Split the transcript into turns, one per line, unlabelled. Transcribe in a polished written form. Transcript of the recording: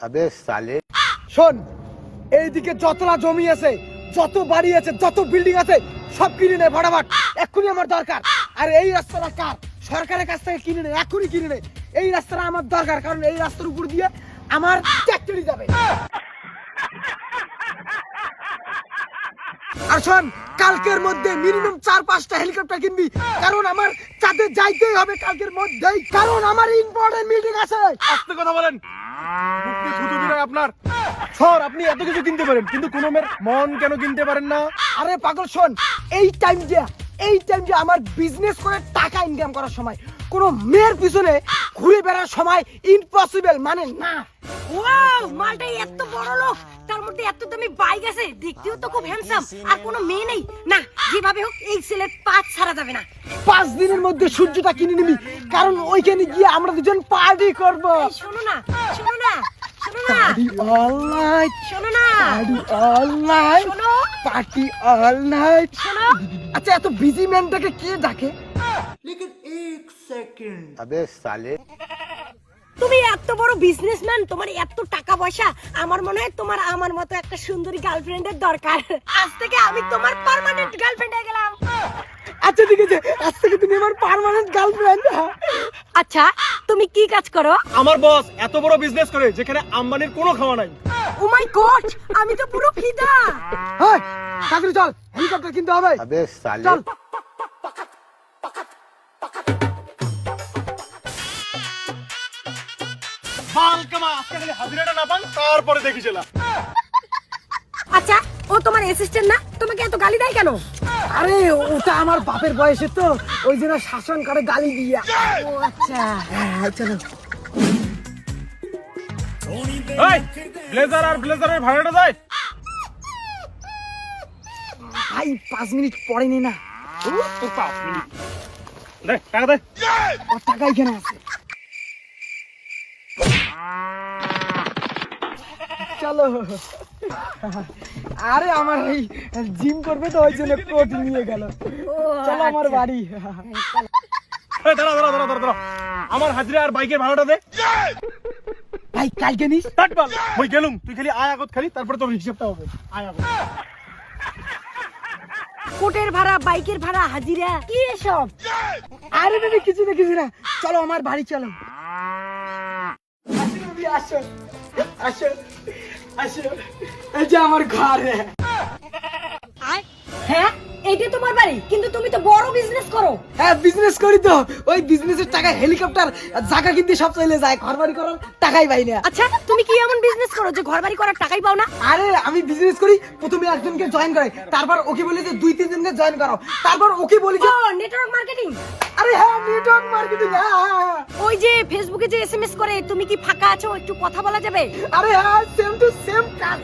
अबे साले
শোন, এইদিকে যতলা জমি আছে, যত বাড়ি আছে, যত বিল্ডিং আছে সব কিনে নে ফটাফট, এক্ষুনি আমার দরকার। আর এই রাস্তাটা কার? সরকারের কাছ থেকে কিনে নে, এক্ষুনি কিনে নে। এই রাস্তাটা আমার দরকার, কারণ এই রাস্তার উপর দিয়ে আমার ট্র্যাক্টরি যাবে। আর শোন, কালকের মধ্যে মিনিমাম 4-5টা হেলিকপ্টার কিনবি, কারণ আমার চাঁদে যাইতেই হবে কালকের মধ্যেই, কারণ আমার ইম্পর্টেন্ট মিটিং আছে।
আস্তে কথা বলেন, মুখে থুতু দিলে আপনার। স্যার আপনি এত কিছু কিনতে পারেন, কিন্তু কোনো মেয়ের মন কেন কিনতে পারেন না?
আরে পাগল শোন, এই টাইম যে আমার বিজনেস করে টাকা ইনকাম করার সময়, কোন মেয়ের পিছনে ঘুরে বেড়ার সময় ইম্পসিবল, মানে না।
ওয়াও, মালটা এত বড় লোক, তার মধ্যে এত দামি বাইক আছে, দেখতেও তো খুব হ্যান্ডসাম, আর কোনো মেয়ে নেই না। যেভাবে হোক এই ছেলের পাঁচ ছাড়া যাবে না।
5 দিনের মধ্যে সূর্যটা কিনে নিবি, কারণ ওইখানে গিয়ে আমরা দুজন পার্টি করব।
এই শোনো না, শোনো না, শোনো না,
পার্টি অল নাইট,
শোনো না,
পার্টি অল নাইট,
শোনো,
পার্টি অল নাইট।
শোনো।
আচ্ছা, এত বিজি ম্যানটাকে কে ডাকে?
अबे साले
তুমি এত বড় বিজনেসম্যান, তোমার এত টাকা পয়সা, আমার মনে হয় তোমার আমার মতো একটা সুন্দরী গার্লফ্রেন্ডের দরকার। আজ থেকে আমি তোমার পার্মানেন্ট গার্লফ্রেন্ড হয়ে গেলাম।
আচ্ছা ঠিক আছে, আজ থেকে তুমি আমার পার্মানেন্ট গার্লফ্রেন্ড।
আচ্ছা, তুমি কি কাজ করো?
আমার বস এত বড় বিজনেস করে যেখানে আম্বানির কোনো খাওয়া নাই।
ও মাই গড, আমি তো পুরো ফিদা।
হ্যাঁ, তাড়াতাড়ি চল, হেলিকপ্টার কিনতে হবে।
अबे साले
চল।
মাল কামা, আজকে খালি হাজিরাটা না পান তারপরে দেখি চলা।
আচ্ছা, ও তোমার অ্যাসিস্ট্যান্ট না? তোমাকে এত গালি দেয় কেন?
আরে ওটা আমার বাপের বয়সে তো, ওই জন্য শাসন করে গালি দিয়া।
ও আচ্ছা।
হ্যাঁ, চলো।
এই ব্লেজার আর ব্লেজারের ভাড়াটা যায়।
ভাই 5 মিনিট পরে নে না,
তোর 5 মিনিট দে, টাকা দে।
ওর টাকা এখানে আছে। চলো। আরে আমার এই জিম করবে তো, ওই জন্য কোট নিয়ে গেল। চলো আমার বাড়ি।
এই দাঁড়া দাঁড়া দাঁড়া দাঁড়া দাঁড়া, আমার হাজিরা আর বাইকের ভাড়াটা দে।
ভাই কালকে নিস।
কাট বাল, ওই গেলুম, তুই খালি আয় আগত, খালি তারপরে তোর হিসাবটা হবে। আয় আগত।
কোটের ভাড়া, বাইকের ভাড়া, হাজিরা, কি এসব?
আরে বেবি কিছু না, চলো আমার বাড়ি চলো। আসো বেবি, আসো আসো আসো, এই যে আমার ঘর।
হ্যাঁ, এইটা তোমার বাড়ি, কিন্তু তুমি তো বড় বিজনেস করো।
হ্যাঁ বিজনেস করি তো, ওই বিজনেসের টাকা হেলিকপ্টার জায়গা কিনতে সব চলে যায়, ঘর বাড়ি করার টাকাই পাই না।
আচ্ছা, তুমি কি এমন বিজনেস করো যে ঘর বাড়ি করার টাকাই পাও না?
আরে আমি বিজনেস করি, প্রথমে একজনকে জয়েন করে, তারপর ওকে বলি যে 2-3 জনকে জয়েন করো, তারপর ওকে বলি যে
ও নেটওয়ার্ক মার্কেটিং।
আরে হ্যাঁ নেটওয়ার্ক মার্কেটিং।
ওই যে ফেসবুকে যে এসএমএস করে, তুমি কি ফাঁকা আছো, একটু কথা বলা যাবে?
আরে হ্যাঁ, সেম টু সেম কাজ।